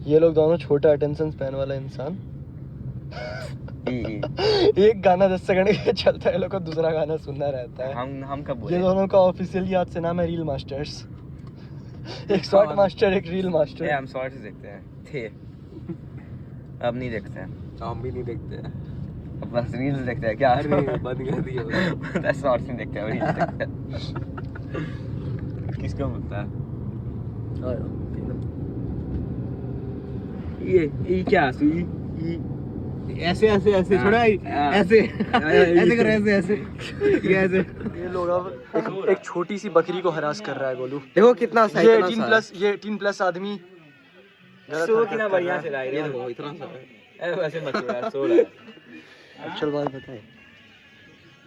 ये लोग दोनों छोटा अटेंशन स्पैन वाला इंसान। एक गाना 10 सेकंड का चलता है, लोग को दूसरा गाना सुनना रहता है। हम कब बोले? ये दोनों का ऑफिशियली आज से नाम है रील मास्टर्स। एक शॉर्ट मास्टर, एक रील मास्टर। हम शॉर्ट्स देखते हैं थे, अब नहीं देखते हैं। हम भी नहीं देखते हैं, अब बस रील्स देखते हैं। क्या बंद कर दिया। बस शॉर्ट्स नहीं देखते हैं, रील्स देखते हैं। किसको मिलता है ये क्या सुई? ऐसे ऐसे ऐसे थोड़ा ऐसे ऐसे करो, ऐसे ऐसे ये ऐसे। ये लोग अब एक छोटी सी बकरी को हरास कर रहा है गोलू। देखो कितना सा, ये 18+ आदमी सो कितना बढ़िया से रहा है। ये देखो इतना सा है। वैसे मत यार, सो रहा है। एक्चुअल बात बताए,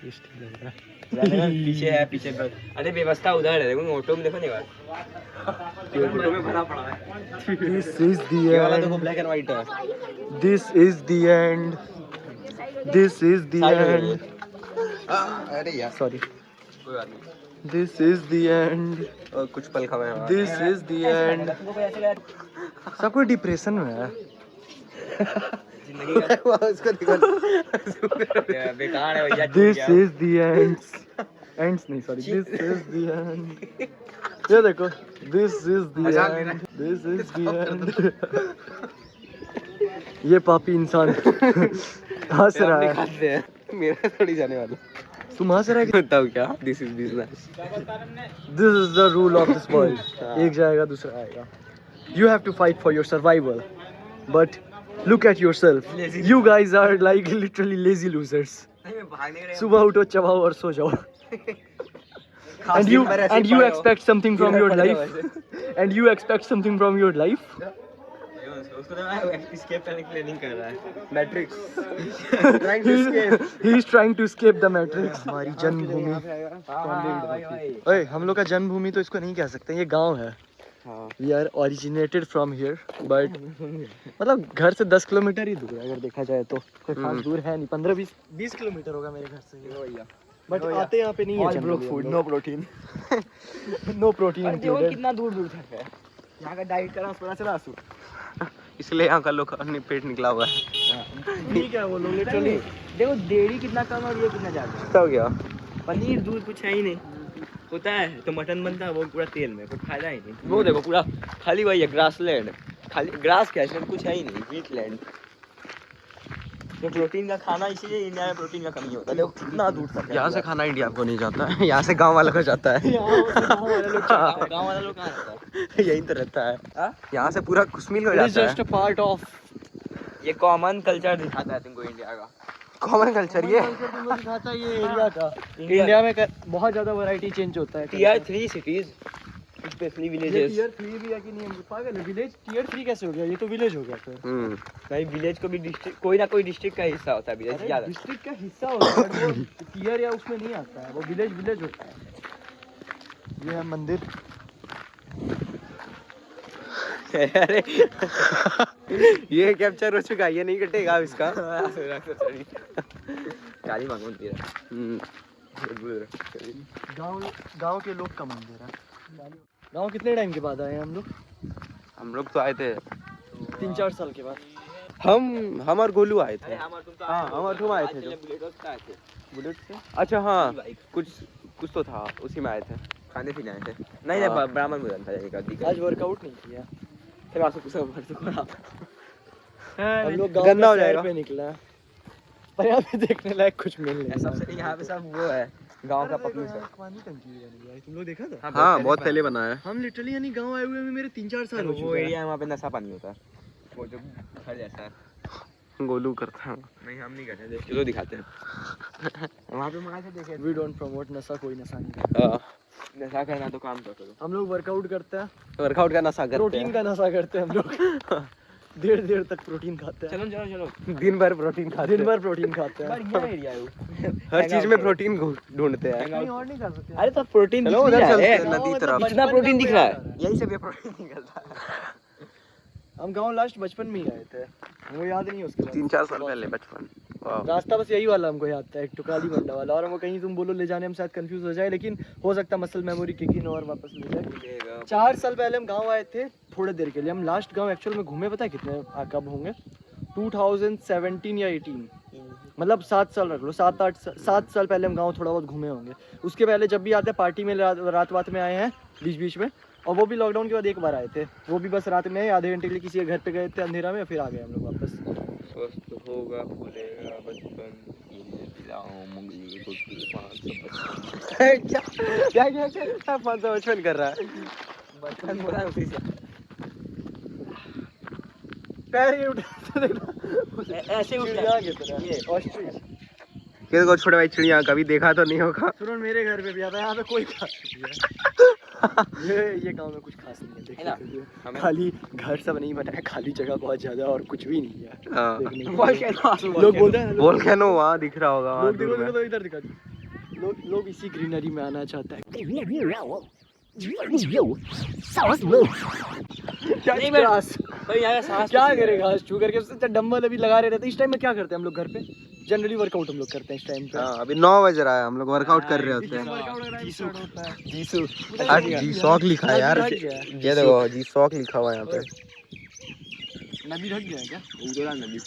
टेस्टी लग रहा है। पीछे है, पीछे पर। अरे व्यवस्था उधर है, देखो ऑटो में, देखो नहीं बात ऑटो में भरा पड़ा है। This is the end. Black and white है। This is the end. This is the end. अरे यार Sorry. कोई बात नहीं। This is the end. और कुछ पल खबर है। This is the end. सब कोई डिप्रेशन में है। जिंदगी का उसको देखो बेकार है भैया। This is the ends. Ends नहीं, sorry. This is the end. ये देखो, this is the end. This is the end. ये पापी इंसान हंस रहा है। मेरा थोड़ी जाने वाला। तुम हंस रहा है? बताओ क्या? This is business. This is the rule of this world. एक जाएगा दूसरा आएगा. You have to fight for your survival. But look at yourself. You guys are like literally lazy losers. सुबह उठो, चबाओ और सो जाओ. And you expect something from your life. And you expect something from your life. उसको तो मैं escape करने के लिए नहीं कर रहा है। Matrix He is trying to escape the matrix. हमारी जन्मभूमि। ओए, हम लोग का जन्मभूमि तो इसको नहीं कह सकते, ये गांव है। We are originated from here, but मतलब घर से 10 किलोमीटर ही दूर है अगर देखा जाए तो। कोई खास दूर है नहीं, 15-20 किलोमीटर होगा मेरे घर से। बट आते यहाँ पे नहीं है generally food, no protein. No protein देखो इंक्लूडेड। कितना दूर दूर तक है यहाँ का डाइट करना थोड़ा सा आंसू। इसलिए यहाँ का लोग पेट निकला हुआ है। ठीक है, वो लोग लिटरली देखो डेयरी कितना कम और ये कितना ज्यादा है। हो गया। पनीर दूध कुछ है ही नहीं, होता है तो मटन बनता है वो पूरा तेल में, कुछ फायदा ही नहीं। वो देखो पूरा खाली वही है, ग्रासलैंड। खाली ग्रास क्या है इसमें, कुछ है ही नहीं, वीटलैंड। तो प्रोटीन का खाना, इसीलिए इंडिया में प्रोटीन का कमी होता है। देखो कितना दूर तक है। यहाँ से खाना इंडिया को नहीं जाता है, यहाँ से गांव वाला को जाता है। गाँव वाला लोग कहाँ रहता है? यहीं तो रहता है। यहाँ से पूरा खुशमिल हो जाता जस्ट अ पार्ट ऑफ ये कॉमन कल्चर दिखाता है तुमको इंडिया का। Common culture. ये दिखाता है ये एरिया का। इंडिया में बहुत ज्यादा वैरायटी चेंज होता है। Tier 3 cities, specially villages. Tier 3 भी है कि नहीं, पागल है। विलेज टियर 3 कैसे हो गया? ये तो विलेज हो गया फिर। भाई विलेज को भी डिस्ट्रिक्ट, कोई ना कोई डिस्ट्रिक्ट का हिस्सा होता है विलेज ज्यादा। डिस्ट्रिक्ट का हिस्सा होता है, बट वो टियर या उसमें नहीं आता है, वो विलेज होता है। ये है मंदिर। अरे ये कैप्चर हो चुका है, ये नहीं कटेगा इसका। काली माँ का मंदिर है। गांव के लोग का मंदिर है। गांव कितने टाइम के बाद आए हम लोग? हम लोग तो आए थे 3-4 साल के बाद। हम और गोलू आए थे। हाँ, हम और तुम आए थे जो बुलेट से। अच्छा हाँ, कुछ तो था, उसी में आए थे। खाने पीने आए थे। नहीं ब्राह्मण भोजन था एक। आज वर्कआउट नहीं किया। फिर आंसू कुछ भर तो हम लोग गांव गंदा हो के सैर जाएगा। पे निकला है, पर यहाँ पे देखने लायक कुछ मिल नहीं रहा। सबसे यहाँ पे सब वो है गांव का पब्लिक है। पानी टंकी बन गया है, तुम लोग देखा था? हाँ, बहुत पहले बना है। हम लिटरली यानी गांव आए हुए में मेरे 3-4 साल हो वो चुके हैं। एरिया है वहाँ पे नशा पानी होता है, वो जो घर जैसा है। गोलू करता है। नहीं हम नहीं करते, चलो दिखाते हैं। वहाँ पे वहाँ से देखे। वी डोंट प्रमोट नशा, कोई नशा नहीं करता। नशा करना तो काम करो। हम लोग वर्कआउट करते हैं, वर्कआउट का नशा करते प्रोटीन का नशा करते हैं हम लोग। देर तक प्रोटीन खाते हैं। चलो दिन भर प्रोटीन खाते दिन भर प्रोटीन खाते हैं। बढ़िया एरिया है वो। हर चीज में प्रोटीन ढूंढते हैं। नहीं और नहीं खा सकते। अरे तो प्रोटीन चलो उधर चलते हैं नदी तरफ। इतना प्रोटीन दिख रहा है, यही सब ये प्रोटीन निकलता है। हम गांव लास्ट बचपन में ही आए थे, हमको याद नहीं है उसके बाद। 3-4 साल पहले बचपन। रास्ता बस यही वाला हमको याद था, एक टुकाली मंडा वाला। और हमको कहीं तुम बोलो ले जाने हम शायद कंफ्यूज हो जाए, लेकिन हो सकता मसल मेमोरी किक इन और वापस ले जाए। 4 साल पहले हम गांव आए थे, थोड़े देर के लिए। हम लास्ट गांव एक्चुअल में घूमे, पता है कितने कब होंगे? 2017 या 18, मतलब 7 साल रख लो, 7 साल पहले हम गांव थोड़ा बहुत घूमे होंगे। उसके पहले जब भी आते हैं पार्टी में रात में आए हैं बीच में, और वो भी लॉकडाउन के बाद एक बार आए थे, वो भी बस रात में आए, आधे घंटे के लिए किसी के घर पे गए थे अंधेरा में, फिर आ गए हम लोग वापस। स्वस्थ होगा फूलेगा बचपन, क्या 555 कर रहा है? बचपन बोला है उसी से। पैर ही उठा ऐसे उठ चिड़िया की तरह। ये ऑस्ट्रिच। ये देखो छोटे भाई चिड़िया कभी देखा तो नहीं होगा। सुनो मेरे घर पे भी आता है, यहाँ पे कोई खास नहीं है। ये गांव में कुछ खास नहीं है देखने के लिए। खाली घर सब नहीं बना है, खाली जगह बहुत ज्यादा और कुछ भी नहीं है देखने के लिए। लोग बोलते हैं वोल्केनो वहाँ दिख रहा होगा, वहाँ लोग दूर देखो में। देखो तो इधर दिखा दो। लोग इसी ग्रीनरी में आना चाहता है। क्या नहीं, मैं- घास भाई यहाँ सांस क्या करे घास छू करके, उससे डंबल अभी लगा रहे रहते। इस टाइम में क्या करते हैं हम लोग घर पे? जनरली वर्कआउट हम लोग करते हैं इस टाइम पे। हाँ, अभी 9 बज रहा है, हम लोग वर्कआउट कर रहे होते हैं। आज जी शॉक लिखा है यार, ये देखो जी शॉक लिखा हुआ है यहाँ पे। नदी ढक गया है क्या? उजड़ा नदी।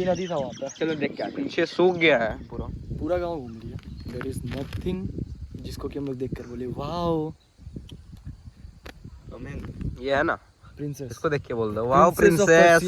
नदी था वहाँ पे। चलो देख के आते हैं। पीछे सूख गया है पूरा। पूरा गांव घूम लिया। देयर इज नथिंग जिसको कि हम लोग देख कर बोले वाओ ये है ना, प्रिंसेस। इसको देख के बोल दो wow princess,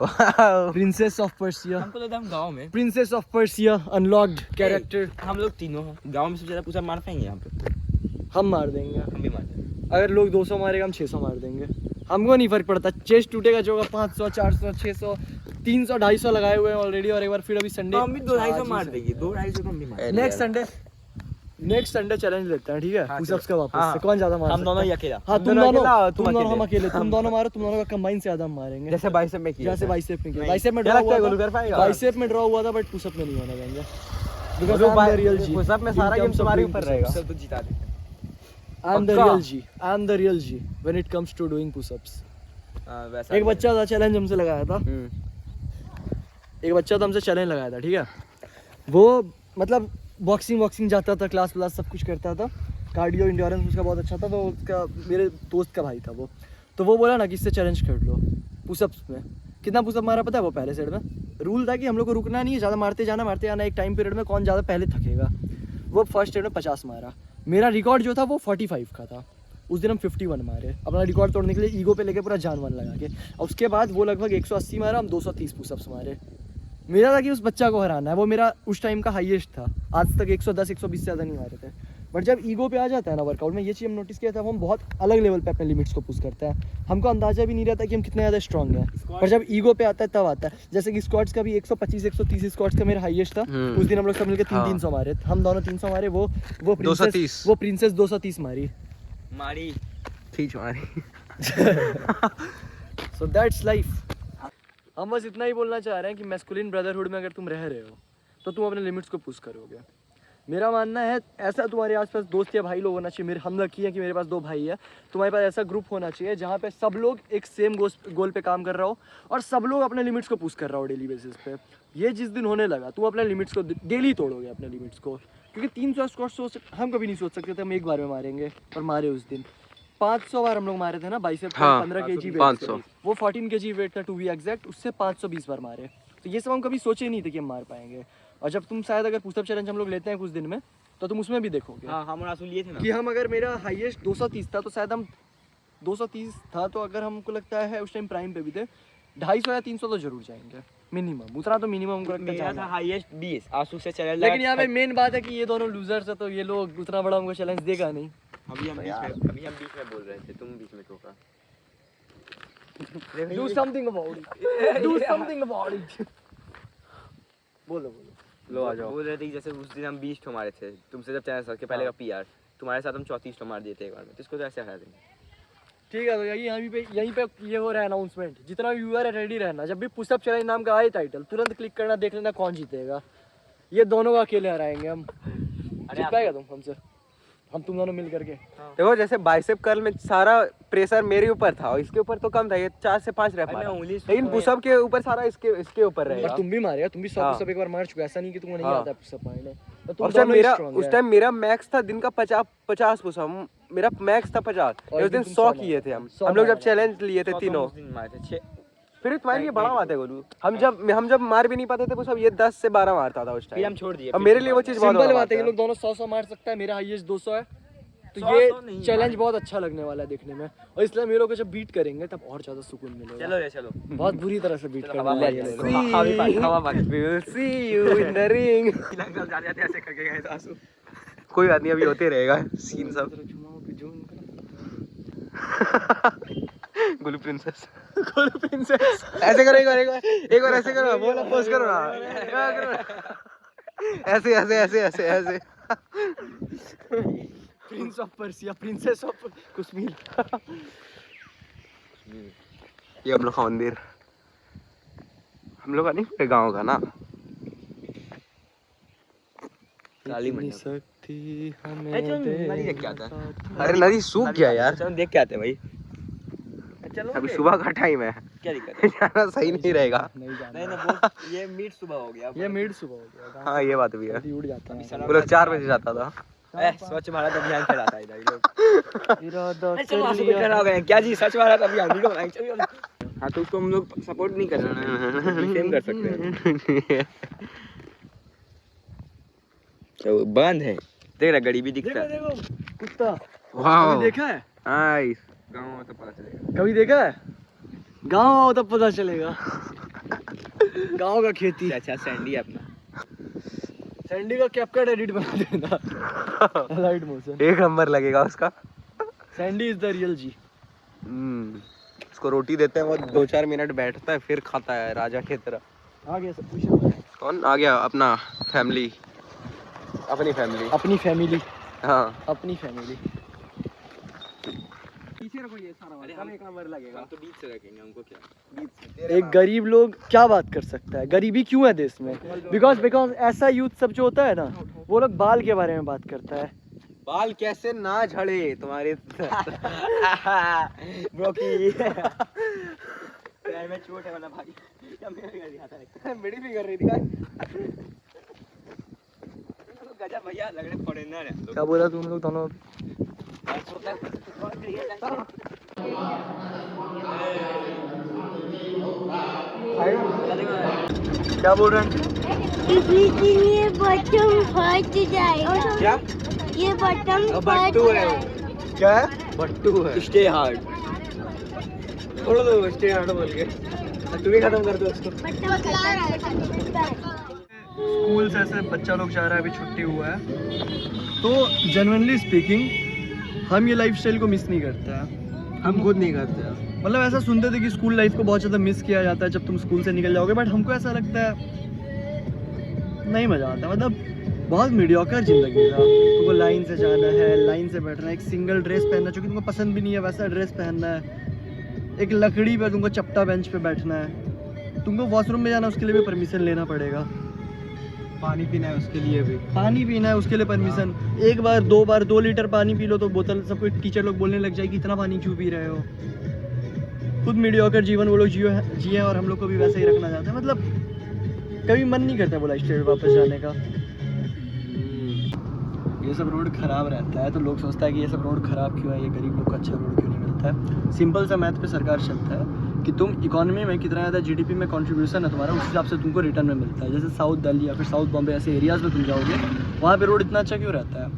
wow princess of Persia. हमको लगता है हम गाँव में princess of Persia unlocked character. हम लोग तीनों गाँव में सबसे ज्यादा पूछा मार पाएंगे यहाँ पे। हम मार देंगे। हम भी मार देंगे। अगर लोग 200 मारेगा हम 600 मार देंगे। हमको नहीं फर्क पड़ता। चेस्ट टूटेगा जो होगा 500 400 600 300 250 लगाए हुए हैं ऑलरेडी। और एक बार फिर अभी संडे हम भी 2-250 मार देंगे। 2-250 हम भी मार नेक्स्ट संडे चैलेंज लेते हैं, ठीक है? हाँ, पुशअप्स का वापस हाँ। से कौन ज्यादा मार हम सकता दोनों है? ही अकेला। हाँ तुम तुम दोनों दोनों अकेला, तुम दोनों हम अकेले। तुम दोनों मारो, तुम दोनों का कंबाइन से ज्यादा हम मारेंगे। जैसे बाइसेप में किया जैसे बाइसेप में किया। नहीं। बाइसेप में क्या ड्रॉ लगता है हुआ गोलू कर था। पाएगा? बाइसेप में ड्रॉ हुआ था बट पुशअप में नहीं होने देंगे। Because Golu I'm the real G. Push up में In सारा गेम terms of तुम्हारे doing ऊपर push-ups. रहेगा। सब तो जिता दे। I'm the पक्का? real G. I'm the real G when it comes to doing push-ups. वैसा एक बच्चा था चैलेंज हमसे लगाया था। हम्म। एक बच्चा था हमसे चैलेंज लगाया था, ठीक है? वो मतलब बॉक्सिंग जाता था, क्लास सब कुछ करता था। कार्डियो इंड्योरेंस उसका बहुत अच्छा था। तो उसका मेरे दोस्त का भाई था वो। तो वो बोला ना कि इससे चैलेंज कर लो पुशअप्स में। कितना पुशअप मारा पता है वो पहले सेट में? रूल था कि हम लोग को रुकना नहीं है, ज़्यादा मारते जाना एक टाइम पीरियड में कौन ज़्यादा पहले थकेगा। वो फर्स्ट सेट में 50 मारा। मेरा रिकॉर्ड जो था वो 45 का था। उस दिन हम 51 मारे अपना रिकॉर्ड तोड़ने के लिए, ईगो पे लेके पूरा जान लगा के। और उसके बाद वो लगभग 180 मारा, हम 230 पुशअप्स मारे। मेरा था कि उस बच्चा को हराना है, वो मेरा उस टाइम का हाईएस्ट था। आज तक 110 120 से ज़्यादा नहीं मारे थे। बट जब ईगो पे आ जाता है ना वर्कआउट में, ये चीज़ हम नोटिस किया था, हम बहुत अलग लेवल पे अपने लिमिट्स को पुश करते हैं। हमको अंदाजा भी नहीं रहता कि हम कितने ज़्यादा स्ट्रॉन्ग हैं। पर जब ईगो पे आता है तब आता है। जैसे कि स्क्वाट्स का भी 125 130 स्क्वाट्स का मेरा हाईएस्ट था। उस दिन हम लोग सब मिलकर 300 मारे। हम दोनों 300 मारे। वो 230 वो प्रिंसेस 230 मारी। ठीक मारी। So that's life. हम बस इतना ही बोलना चाह रहे हैं कि मैस्कुलिन ब्रदरहुड में अगर तुम रह रहे हो तो तुम अपने लिमिट्स को पुश करोगे। मेरा मानना है ऐसा तुम्हारे आसपास दोस्त या भाई लोग होना चाहिए। मेरे हम लकी है कि मेरे पास 2 भाई है। तुम्हारे पास ऐसा ग्रुप होना चाहिए जहाँ पे सब लोग एक सेम गोल पे काम कर रहा हो और सब लोग अपने लिमिट्स को पुश कर रहा हो डेली बेसिस पे। ये जिस दिन होने लगा तुम अपने लिमिट्स को डेली तोड़ोगे अपने लिमिट्स को। क्योंकि 300 स्क्वाट्स हम कभी नहीं सोच सकते थे हम एक बार में मारेंगे, पर मारे उस दिन। 500 बार हम लोग मारे थे ना बाइसेप। हाँ, 15 kg वेट 500। वो 14 kg वेट था टू बी एग्जैक्ट। उससे 520 बार मारे। तो ये सब हम कभी सोचे नहीं थे कि हम मार पाएंगे। और जब तुम शायद अगर पुशअप चैलेंज हम लोग लेते हैं कुछ दिन में तो तुम उसमें भी देखोगे हम रासुल लिए थे ना कि हम अगर मेरा हाईएस्ट 230 था तो शायद हम 230 था तो अगर हमको लगता है उस टाइम प्राइम पे भी थे 250 या 300 तो जरूर जाएंगे मिनिमम। उतना तो मिनिमम हमको लगता मेरा था है। हाईएस्ट 20 आंसू से चले। लेकिन यहाँ पे मेन बात है कि ये दोनों लूजर्स है तो ये लोग उतना बड़ा हमको चैलेंज देगा नहीं। अभी हम बीच में बोल रहे थे, तुम बीच में टोका। Do something about it. Do something about it. बोलो लो आ जाओ। बोल रहे थे कि जैसे उस दिन हम 20 ठो मारे थे तुमसे, जब चैनल सर के पहले का पीआर तुम्हारे साथ हम 34 ठो मार दिए थे एक बार में। तो इसको तो ऐसे हरा देंगे। ठीक है। तो यहीं पे ये हो रहा है अनाउंसमेंट। जितना व्यूअर है रेडी रहना। जब भी पुशअप चैलेंज नाम का आए टाइटल तुरंत क्लिक करना, देख लेना कौन जीतेगा। ये दोनों को अकेले हराएंगे हम। जीत पाएगा तुम हमसे? हम तुम दोनों मिल करके। देखो जैसे बाइसेप कर्ल में सारा प्रेशर मेरे ऊपर था और इसके ऊपर तो कम था, ये 4 से 5 रैप मारा। लेकिन पुशअप के ऊपर सारा इसके ऊपर रहेगा। पर तुम भी मारेगा, तुम भी 100 हाँ। पुशअप एक बार मार चुका। ऐसा नहीं कि तुमको नहीं हाँ। आता पुशअप मारना। तुम उस टाइम दोनों ही मेरा strong उस है। टाइम मेरा मैक्स था दिन का 50 पुश हम, मेरा मैक्स था 50। और उस दिन तुम 100 100 किए थे हम 100 हम लोग जब मारा। चैलेंज लिए थे तीनों। फिर तुम्हारे लिए बड़ा बात है गोलू, हम जब मार भी नहीं पाते थे वो सब, ये 10 से 12 मारता था उस फिर हम टाइम। छोड़ दिए। अब मेरे लिए वो चीज बहुत सिंपल बड़ा बात है, ये है। लोग दोनों 100 मार सकता है, मेरा हाईएस्ट 200 है। तो 100 ये नहीं चैलेंज मारेंगे। बहुत अच्छा लगने वाला है देखने में, और इसलिए हम ये लोग को जब बीट करेंगे तब और ज्यादा सुकून मिलेगा। चलो रे चलो। बहुत बुरी तरह से बीट चलो, करने हवा वाले में हैं ये चलो। लोग। हवा पानी। We will see you in the ring। लंगल जा जाते ऐसे करके गए तो आंसू। कोई बात नहीं, अभी होते रहेगा सीन सब। गुलू प्रिंसेस। गोलू प्रिंसेस। ऐसे करो, एक बार ऐसे करो, बोला पोज करो ना, ऐसे ऐसे ऐसे ऐसे ऐसे। Prince of Persia, princess of Kashmir. ये हम लोग का मंदिर, हम लोग का नहीं, पूरे गाँव का ना। काली इतनी मंडप। शक्ति हमें अरे चलो, दे। नदी देख के आता है। अरे नदी सूख गया यार, चलो देख के आते हैं भाई। चलो अभी रे। सुबह का टाइम है, क्या दिक्कत है? जाना सही नहीं रहेगा। नहीं जाना। नहीं ना वो ये मीट सुबह हो गया। ये मिड सुबह हो गया, गाँव हाँ ये बात भी है, जल्दी उठ जाता है। वो लोग 4 बजे जाता था। स्वच्छ भारत अभियान चलाता है इधर ये लोग। इरादा अरे चलो कर आंसू लिया। बेकार हो गए क्या जी, स्वच्छ भारत अभियान वीडियो बनाएंगे चलो। हाँ तो उसको हम लोग सपोर्ट नहीं कर सकते, फेम कर सकते हैं। तो बंद है, देख रहा गरीबी दिखता देखो है। देखो कुत्ता, वाह कभी देखा है? नाइस। गाँव में तो पता चलेगा। कभी देखा है? गाँव आओ तब पता चलेगा। गाँव का खेती। अच्छा सैंडी है अपना। सैंडी का कैपकट एडिट बना देना। Light motion. 1 नंबर लगेगा उसका। सैंडी इज द रियल जी। उसको रोटी देते हैं, वो 2-4 मिनट बैठता है फिर खाता है राजा की तरह। आ गया सब कुछ। कौन आ गया? अपना फैमिली, अपनी फैमिली। अपनी फैमिली, हाँ अपनी फैमिली। पीछे रखो ये सारा वाला, कम 1 नंबर लगेगा। हम तो बीच से रखेंगे, हमको क्या। एक गरीब लोग क्या बात कर सकता है? गरीबी क्यों है देश में? बिकॉज ऐसा यूथ सब जो होता है ना, वो लोग बाल के बारे में बात करता है। बाल कैसे ना झड़े तुम्हारे। ब्रोकी पैर में चोट है वाला भाई। क्या मेरा कर दिया था? मेरी भी कर रही थी काय? गजब भैया लग रहे फॉरेनर है। क्या बोला तुम लोग दोनों? क्या बोल रहे हैं? ये बटन फट जाएगा। क्या? ये बटन फट बट्टू है वो। जाएगा। क्या है? बट्टू है। Stay hard. छोड़ दो स्टे हार्ड बोल के, तू भी खत्म कर दो उसको। बटन फट स्कूल से ऐसे बच्चा लोग जा रहा है, अभी छुट्टी हुआ है, तो जेन्युइनली स्पीकिंग हम ये लाइफस्टाइल को मिस नहीं करते हैं। हम खुद नहीं करते। मतलब ऐसा सुनते थे कि स्कूल लाइफ को बहुत ज़्यादा मिस किया जाता है जब तुम स्कूल से निकल जाओगे, बट हमको ऐसा लगता है नहीं मज़ा आता। मतलब बहुत मीडियोकर ज़िंदगी था। तुमको लाइन से जाना है, लाइन से बैठना है, एक सिंगल ड्रेस पहनना है जो कि तुमको पसंद भी नहीं है वैसा ड्रेस पहनना है, एक लकड़ी पे तुमको चपटा बेंच पे बैठना है, तुमको वॉशरूम में जाना उसके लिए भी परमिशन लेना पड़ेगा, पानी पीना है उसके लिए भी। पानी पीना है उसके लिए परमिशन, एक बार 2 बार 2 लीटर पानी पी लो तो बोतल सबको टीचर लोग बोलने लग जाएगी इतना पानी क्यों पी रहे हो। खुद मीडियोकर जीवन वो लोग जिए और हम लोग को भी वैसे ही रखना चाहते हैं। मतलब कभी मन नहीं करता वो लाइफस्टाइल वापस जाने का। ये सब रोड खराब रहता है तो लोग सोचता है कि ये सब रोड खराब क्यों है, ये गरीब लोग को अच्छा रोड क्यों नहीं मिलता है। सिंपल सा मैथ पे सरकार चलता है कि तुम इकोनॉमी में कितना ज़्यादा जीडीपी में कंट्रीब्यूशन है तुम्हारा, उस हिसाब से तुमको रिटर्न में मिलता है। जैसे साउथ दिल्ली या फिर साउथ बॉम्बे ऐसे एरियाज़ में तुम जाओगे, वहाँ पे रोड इतना अच्छा क्यों रहता है?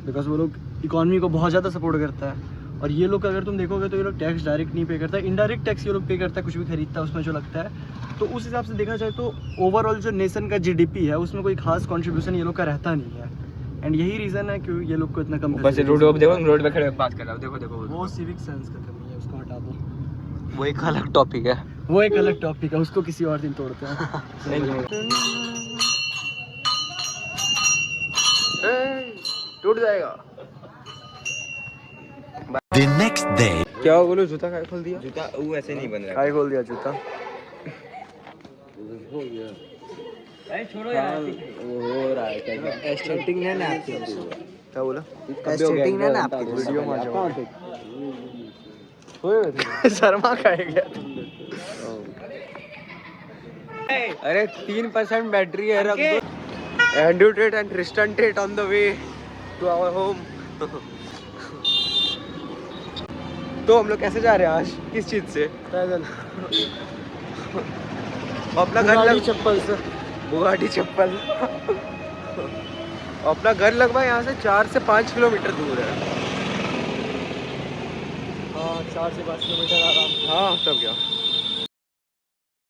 बिकॉज वो लोग इकोनॉमी को बहुत ज़्यादा सपोर्ट करता है। और ये लोग अगर तुम देखोगे तो ये लोग टैक्स डायरेक्ट नहीं पे करता है, इनडायरेक्ट टैक्स ये लोग पे करता है, कुछ भी खरीदता है उसमें जो लगता है। तो उस हिसाब से देखा जाए तो ओवरऑल जो नेशन का जीडीपी है उसमें कोई खास कंट्रीब्यूशन ये लोग का रहता नहीं है। एंड यही रीज़न है कि ये लोग को इतना कम ऊपर से रोड पे देखो, रोड पे खड़े बात कर रहा हूँ। देखो देखो वो सिविक सेंस का कमी है, उसको हटा दो। वो एक अलग टॉपिक है। वो एक अलग टॉपिक है, उसको किसी और दिन तोड़ते हैं। टूट जाएगा। The next day. क्या हो बोलो, जूता काय खोल दिया? जूता वो ऐसे नहीं बन रहा काय खोल दिया जूता? है। छोड़ो यार। हो रहा है क्या? एस्थेटिक है ना आपके? क्या बोला? एस्थेटिक है ना आपके? वीडियो में आ जाओ। शर्मा खाए गया। अरे 3% बैटरी है, रख दो। Andrew Tate and Tristan Tate on the way to our home. तो हम लोग कैसे जा रहे हैं आज? किस चीज से? पैदल अपना घर बुगाटी लग चप्पल से। बुगाटी चप्पल। अपना घर लगभग यहाँ से 4 से 5 किलोमीटर दूर है। हाँ 4 से 5 किलोमीटर आराम। हाँ तब क्या।